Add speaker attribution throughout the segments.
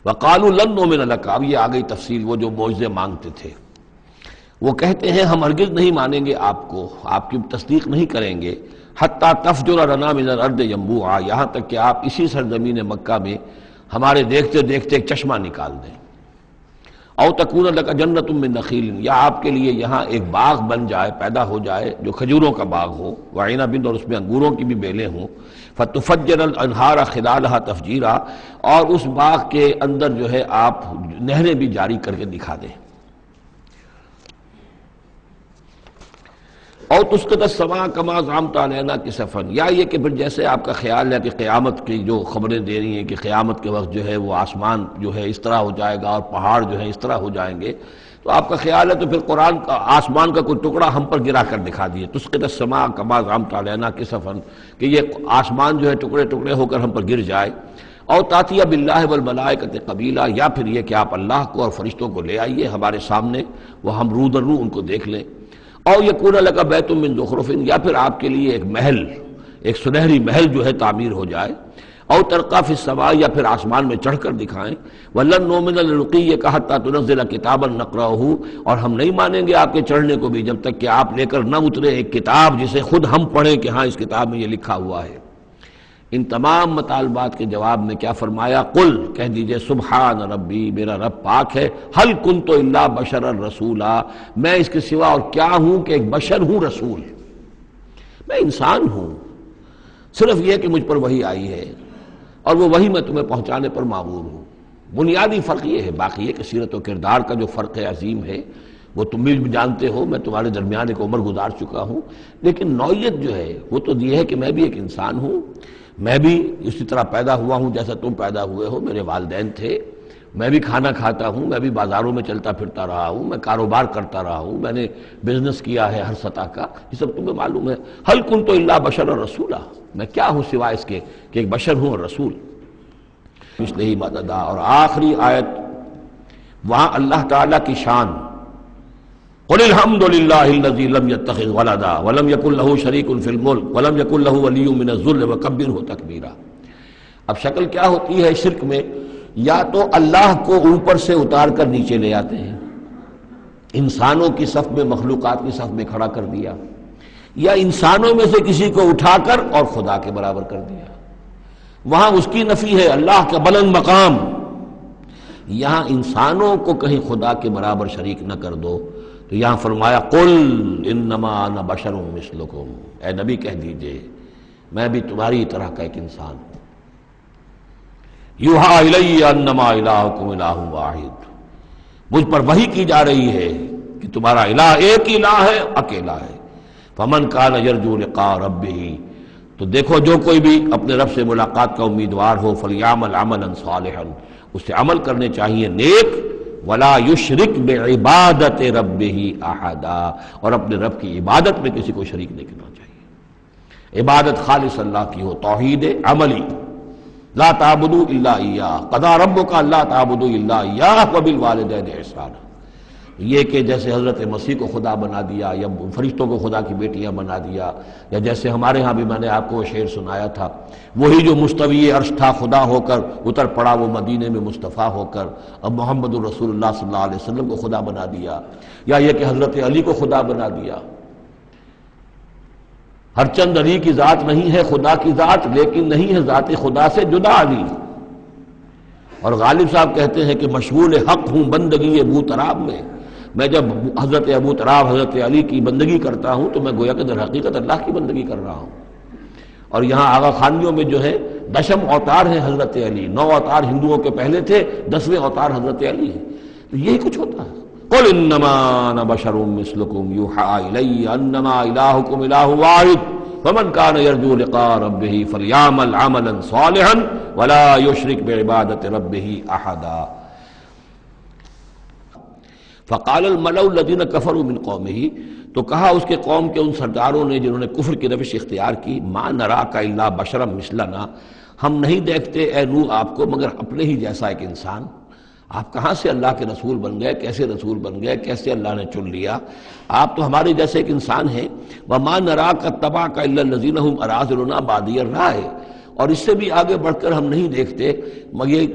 Speaker 1: وقالوا لن نؤمن لك، اب یہ آ گئی تفصیل، وہ جو معجزے مانگتے تھے وہ کہتے ہیں ہم ہرگز نہیں مانیں گے آپ کو، آپ کی تصدیق نہیں کریں گے، حتی تفجر لنا من الارض ينبوعا، یہاں تک کہ آپ اسی سرزمین مکہ میں ہمارے دیکھتے دیکھتے ایک چشمہ نکال دیں، او تکون لک جنت من نخیل، یا آپ کے لیے یہاں ایک باغ بن جائے، پیدا ہو جائے جو کھجوروں کا باغ ہو، وعنب، اور اس میں انگوروں کی بھی بیلیں ہوں، فتفجر الانہار خلالها تفجیرا، اور اس باغ کے اندر جو ہے آپ نہریں بھی جاری کر کے دکھا دیں، او تسقط السماء کما زعمت علینا کسفا، یا یہ کہ پھر جیسے آپ کا خیال ہے کہ قیامت کی جو خبریں دے رہی ہیں کہ قیامت کے وقت جو ہے وہ آسمان جو ہے اس طرح ہو جائے گا اور پہاڑ جو ہے اس طرح ہو جائیں گے، تو آپ کا خیال ہے تو پھر قرآن کا آسمان کا کوئی ٹکڑا ہم پر گرا کر دکھا دیے، تسقط السماء کما زعمت علینا کسفا، کہ یہ آسمان جو ہے ٹکڑے ٹکڑے ہو کر ہم پر گر جائے، اور تاتیہ باللہ والملائکۃ قبیلا، یا پھر یہ کہ آپ اللہ کو اور فرشتوں کو لے آئیے ہمارے سامنے، وہ ہم رو در رو ان کو دیکھ لیں، او یکون لک بیت من زخرف، یا پھر آپ کے لیے ایک محل، ایک سنہری محل جو ہے تعمیر ہو جائے، او ترقی فی السماء، یا پھر آسمان میں چڑھ کر دکھائیں، ولن نؤمن لرقیک حتی تنزل کتابا نقرأہ، اور ہم نہیں مانیں گے آپ کے چڑھنے کو بھی جب تک کہ آپ لے کر نہ اترے ایک کتاب جسے خود ہم پڑھیں کہ ہاں اس کتاب میں یہ لکھا ہوا ہے۔ ان تمام مطالبات کے جواب میں کیا فرمایا؟ قل، کہہ دیجئے سبحان ربی، میرا رب پاک ہے، هل كنت الا بشرا رسولا، میں اس کے سوا اور کیا ہوں کہ ایک بشر ہوں، رسول، میں انسان ہوں، صرف یہ کہ مجھ پر وحی آئی ہے اور وہ وحی میں تمہیں پہنچانے پر مامور ہوں۔ بنیادی فرق یہ ہے، باقی یہ کہ سیرت و کردار کا جو فرق عظیم ہے وہ تم بھی جانتے ہو، میں تمہارے درمیان ایک عمر گزار چکا ہوں، لیکن نوعیت جو ہے وہ تو یہ ہے کہ میں بھی ایک انسان ہوں، میں بھی اسی طرح پیدا ہوا ہوں جیسا تم پیدا ہوئے ہو، میرے والدین تھے، میں بھی کھانا کھاتا ہوں، میں بھی بازاروں میں چلتا پھرتا رہا ہوں، میں کاروبار کرتا رہا ہوں، میں نے بزنس کیا ہے ہر سطح کا، یہ سب تمہیں معلوم ہے۔ هل كنت الا بشرا رسولا، میں کیا ہوں سوائے اس کے کہ ایک بشر ہوں اور رسول۔ مثلہ مددا، اور آخری آیت وہاں اللہ تعالیٰ کی شان، قل الحمد للہ الذی لم یتخذ ولدا ولم یکن لہ شریک فی الملک ولم یکن لہ ولی من الذل وکبرہ تکبیرا۔ اب شکل کیا ہوتی ہے شرک میں؟ یا تو اللہ کو اوپر سے اتار کر نیچے لے آتے ہیں، انسانوں کی صف میں، مخلوقات کی صف میں کھڑا کر دیا، یا انسانوں میں سے کسی کو اٹھا کر اور خدا کے برابر کر دیا، وہاں اس کی نفی ہے، اللہ کا بلند مقام، یہاں انسانوں کو کہیں خدا کے برابر شریک نہ کر دو، تو یہاں فرمایا قل انما انا بشر مثلکم، اے نبی کہہ دیجئے میں بھی تمہاری طرح کا ایک انسان ہوں، یوحی الی انما الہکم الہ واحد، مجھ پر وحی کی جا رہی ہے کہ تمہارا الہ ایک ہی الہ ہے، اکیلا ہے، فمن کان یرجو لقاء ربہ، تو دیکھو جو کوئی بھی اپنے رب سے ملاقات کا امیدوار ہو، فلیعمل عملا صالحا، اسے عمل کرنے چاہیے نیک، ولا یشرک بعبادت ربہ احدا، اور اپنے رب کی عبادت میں کسی کو شریک نہیں کرنا چاہیے، عبادت خالص اللہ کی ہو، توحید عملی، لا تعبدوا الا ایاہ، قضى ربک الا تعبدوا الا ایاہ وبالوالدین احسانا، یہ کہ جیسے حضرت مسیح کو خدا بنا دیا یا فرشتوں کو خدا کی بیٹیاں بنا دیا، یا جیسے ہمارے ہاں بھی میں نے آپ کو وہ شعر سنایا تھا، وہی جو مستوی عرش تھا خدا ہو کر اتر پڑا وہ مدینے میں مصطفیٰ ہو کر، اب محمد الرسول اللہ صلی اللہ علیہ وسلم کو خدا بنا دیا، یا یہ کہ حضرت علی کو خدا بنا دیا۔ ہر چند علی کی ذات نہیں ہے خدا کی ذات، لیکن نہیں ہے ذات خدا سے جدا علی۔ اور غالب صاحب کہتے ہیں کہ مشغول حق ہوں بندگی ابو تراب میں جب حضرت ابو تراب حضرت علی کی بندگی کرتا ہوں تو میں گویا کہ در حقیقت اللہ کی بندگی کر رہا ہوں۔ اور یہاں آغا خانیوں میں جو ہے 10 اوتار ہیں حضرت علی، 9 اوتار ہندوؤں کے پہلے تھے، 10ویں اوتار حضرت علی ہیں، تو یہی کچھ ہوتا ہے۔ قل انما انا بشر مثلکم یوحی الی انما الہکم الہ واحد فمن کان یرجو لقاء ربہ فلیعمل عملا صالحا ولا یشرک بعبادت ربہ احدا۔ فقال الملأ الذین کفروا من قومہ، تو کہا اس کے قوم کے ان سرداروں نے جنہوں نے کفر کی روش اختیار کی، ما نراک الا بشرا مثلنا، ہم نہیں دیکھتے اے نوح آپ کو مگر اپنے ہی جیسا ایک انسان، آپ کہاں سے اللہ کے رسول بن گئے، کیسے رسول بن گئے، کیسے اللہ نے چن لیا، آپ تو ہمارے جیسے ایک انسان ہیں۔ وما نراک اتبعک الا الذین هم اراذلنا بادی الرائے، اور اس سے بھی آگے بڑھ کر ہم نہیں دیکھتے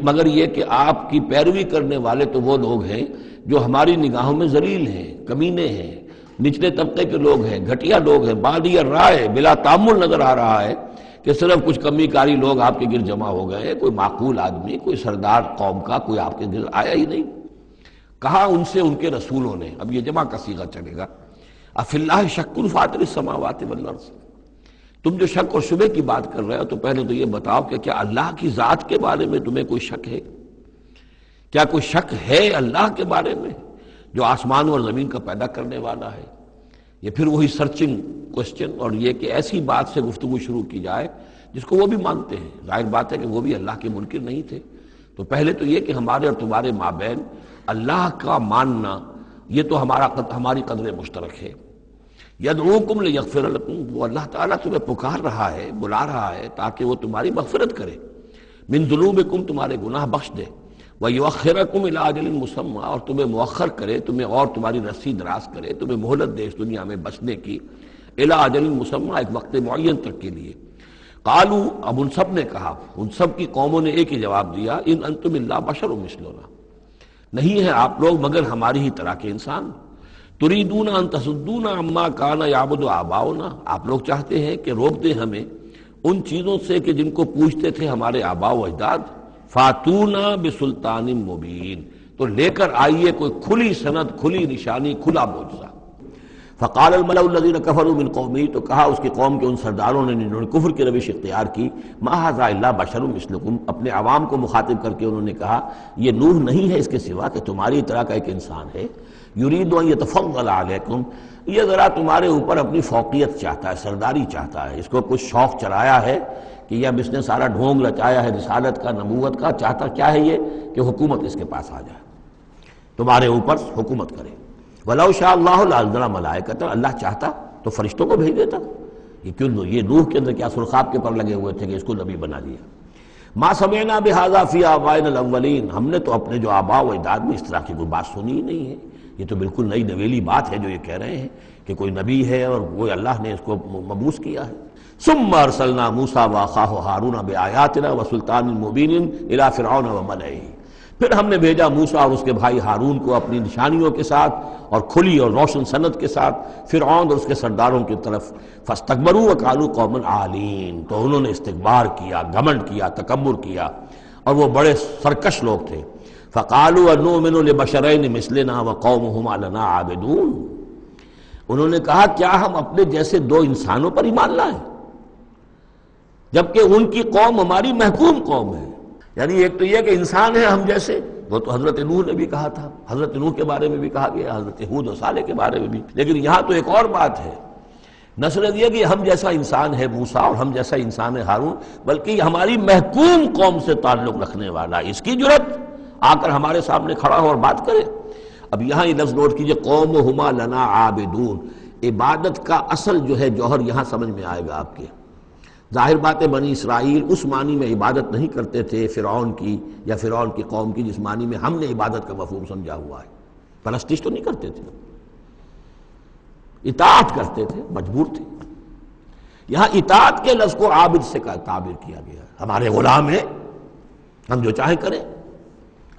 Speaker 1: مگر یہ کہ آپ کی پیروی کرنے والے تو وہ لوگ ہیں جو ہماری نگاہوں میں ذلیل ہیں، کمینے ہیں، نچلے طبقے کے لوگ ہیں، گھٹیا لوگ ہیں، بادی رائے بلا تعمل نظر آ رہا ہے کہ صرف کچھ کمی کاری لوگ آپ کے گرد جمع ہو گئے ہیں، کوئی معقول آدمی، کوئی سردار قوم کا کوئی آپ کے گرد آیا ہی نہیں۔ کہا ان سے ان کے رسولوں نے، اب یہ جمع کا صیغہ چلے گا، افی اللہ شک فاطر السماوات والارض، تم جو شک اور شبہ کی بات کر رہے ہو تو پہلے تو یہ بتاؤ کہ کیا اللہ کی ذات کے بارے میں تمہیں کوئی شک ہے؟ کیا کوئی شک ہے اللہ کے بارے میں جو آسمان اور زمین کا پیدا کرنے والا ہے؟ یہ پھر وہی سرچنگ کوسچن، اور یہ کہ ایسی بات سے گفتگو شروع کی جائے جس کو وہ بھی مانتے ہیں۔ ظاہر بات ہے کہ وہ بھی اللہ کے منکر نہیں تھے، تو پہلے تو یہ کہ ہمارے اور تمہارے مابین اللہ کا ماننا یہ تو ہماری قدر مشترک ہے۔ یدعوکم لیغفر لکم، وہ اللہ تعالیٰ تمہیں پکار رہا ہے، بلا رہا ہے تاکہ وہ تمہاری مغفرت کرے، من ذنوبکم، تمہارے گناہ بخش دے، وَيُؤَخِّرَكُمْ إِلَىٰ أَجَلٍ مُّسَمًّى، اور تمہیں مؤخر کرے، تمہیں اور تمہاری رسی دراز کرے، تمہیں مہلت دے اس دنیا میں بچنے کی، إِلَىٰ أَجَلٍ مُّسَمًّى، ایک وقت معین تک کے لیے۔ قالوا، اب ان سب نے کہا، ان سب کی قوموں نے ایک ہی جواب دیا، ان انتم الا بشر مثلنا، نہیں ہیں آپ لوگ مگر ہماری ہی طرح کے انسان۔ تريدون ان تصدونا عما كان يعبد آباؤنا، آپ لوگ چاہتے ہیں کہ روک دیں ہمیں ان چیزوں سے کہ جن کو پوجتے تھے ہمارے آباء و اجداد۔ فاتونا بسلطان مبین، تو لے کر آئیے کوئی کھلی سند، کھلی نشانی، کھلا معجزہ۔ فقال الملأ الذين كفروا من قومه، تو کہا اس کی قوم کے ان سرداروں نے جنہوں نے کفر کی روش اختیار کی، ما هذا الا بشر مثلكم، اپنے عوام کو مخاطب کر کے انہوں نے کہا یہ نوح نہیں ہے اس کے سوا کہ تمہاری طرح کا ایک انسان ہے، یرید ان يتفضل علیکم، یہ ذرا تمہارے اوپر اپنی فوقیت چاہتا ہے، سرداری چاہتا ہے، اس کو کچھ شوق چرایا ہے کہ یہ اب اس نے سارا ڈھونگ رچایا ہے رسالت کا، نبوت کا، چاہتا کیا ہے یہ کہ حکومت اس کے پاس آ جائے، تمہارے اوپر حکومت کرے۔ وَلَوْ شَاءَ اللَّهُ لَأَنزَلَ مَلَائِكَةً، اللہ چاہتا تو فرشتوں کو بھیج دیتا۔ یہ کیوں، یہ نوح کے اندر کیا سرخاب کے پر لگے ہوئے تھے کہ اس کو نبی بنا دیا۔ مَا سَمِعْنَا بِهَذَا فِي آبَائِنَا الْأَوَّلِينَ، ہم نے تو اپنے جو آباء و اجداد میں اس طرح کی کوئی بات سنی ہی نہیں ہے، یہ تو بالکل نئی نویلی بات ہے جو یہ کہہ رہے ہیں کہ کوئی نبی ہے اور وہ اللہ نے اس کو مبعوث کیا ہے۔ ثم ارسلنا موسیٰ واخاہ ہارون بآیاتنا وسلطان مبین الی فرعون وملئہ، پھر ہم نے بھیجا موسیٰ اور اس کے بھائی ہارون کو اپنی نشانیوں کے ساتھ اور کھلی اور روشن سند کے ساتھ فرعون اور اس کے سرداروں کی طرف۔ فاستکبروا وقالوا قوما عالین، تو انہوں نے استکبار کیا، گھمنڈ کیا، تکبر کیا، اور وہ بڑے سرکش لوگ تھے۔ فقالوا انؤمن لبشرین مثلنا وقومہما لنا عابدون، انہوں نے کہا کیا ہم اپنے جیسے دو انسانوں پر ایمان لائیں جبکہ ان کی قوم ہماری محکوم قوم ہے۔ یعنی ایک تو یہ کہ انسان ہے ہم جیسے، وہ تو حضرت نوح نے بھی کہا تھا، حضرت نوح کے بارے میں بھی کہا گیا، حضرت ہود و صالح کے بارے میں بھی، لیکن یہاں تو ایک اور بات ہے، نہ صرف یہ کہ ہم جیسا انسان ہے موسیٰ اور ہم جیسا انسان ہے ہارون، بلکہ یہ ہماری محکوم قوم سے تعلق رکھنے والا، اس کی جرت آ کر ہمارے سامنے کھڑا ہو اور بات کرے۔ اب یہاں یہ لفظ نوٹ کیجئے، قومہما لنا عابدون، عبادت کا اصل جو ہے جوہر یہاں سمجھ میں آئے گا آپ کے۔ ظاہر بات ہے بنی اسرائیل اس معنی میں عبادت نہیں کرتے تھے فرعون کی یا فرعون کی قوم کی جس معنی میں ہم نے عبادت کا مفہوم سمجھا ہوا ہے، پرستش تو نہیں کرتے تھے، اطاعت کرتے تھے، مجبور تھے۔ یہاں اطاعت کے لفظ کو عابد سے تعبیر کیا گیا، ہمارے غلام ہیں، ہم جو چاہیں کریں،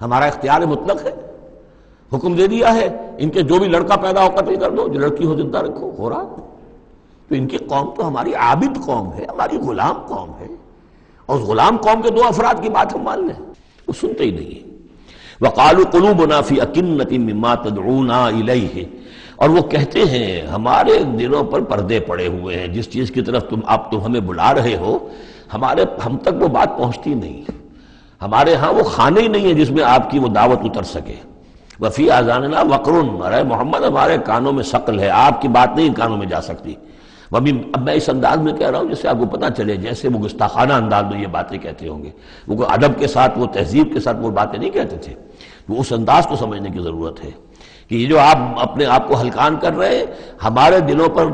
Speaker 1: ہمارا اختیار مطلق ہے، حکم دے دیا ہے ان کے جو بھی لڑکا پیدا ہو قتل کر دو، جو لڑکی ہو زندہ رکھو، ہو رہا۔ تو ان کی قوم تو ہماری عابد قوم ہے، ہماری غلام قوم ہے، اور اس غلام قوم کے دو افراد کی بات ہم مان لیں، وہ سنتے ہی نہیں ہیں۔ وَقَالُوا قُلُوبُنَا فِي أَكِنَّةٍ مِّمَّا تَدْعُونَا إِلَيْهِ، اور وہ کہتے ہیں ہمارے دلوں پر پردے پڑے ہوئے ہیں، جس چیز کی طرف تم ہمیں بلا رہے ہو ہم تک وہ بات پہنچتی نہیں، ہمارے ہاں وہ خانے ہی نہیں ہے جس میں آپ کی وہ دعوت اتر سکے۔ وَفِي آذَانِنَا وَقْرٌ، ارے محمد ہمارے کانوں میں ثقل ہے، آپ کی بات نہیں کانوں میں جا سکتی۔ اب میں اس انداز میں کہہ رہا ہوں جس سے آپ کو پتہ چلے، جیسے وہ گستاخانہ انداز میں یہ باتیں کہتے ہوں گے، وہ کوئی ادب کے ساتھ، وہ تہذیب کے ساتھ وہ باتیں نہیں کہتے تھے، وہ اس انداز کو سمجھنے کی ضرورت ہے کہ یہ جو آپ اپنے آپ کو ہلکان کر رہے ہیں، ہمارے دلوں پر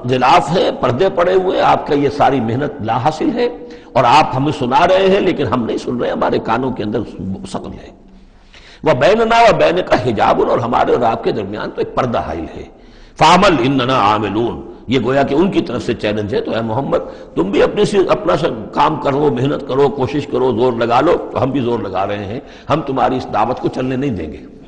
Speaker 1: غلاف ہے، پردے پڑے ہوئے، آپ کا یہ ساری محنت لا حاصل ہے، اور آپ ہمیں سنا رہے ہیں لیکن ہم نہیں سن رہے، ہمارے کانوں کے اندر ثقل ہے۔ وَبَيْنَنَا وَبَيْنَكَ حِجَابٌ، اور ہمارے اور آپ کے درمیان تو ایک پردہ حائل ہے۔ فَعَمَلْ إِنَّنَا عَامِلُونَ، یہ گویا کہ ان کی طرف سے چیلنج ہے۔ تو اے محمد تم بھی اپنا کام کرو، محنت کرو، کوشش کرو، زور لگا لو، تو ہم بھی زور لگا رہے ہیں، ہم تمہاری اس دعوت کو چلنے نہیں دیں گے۔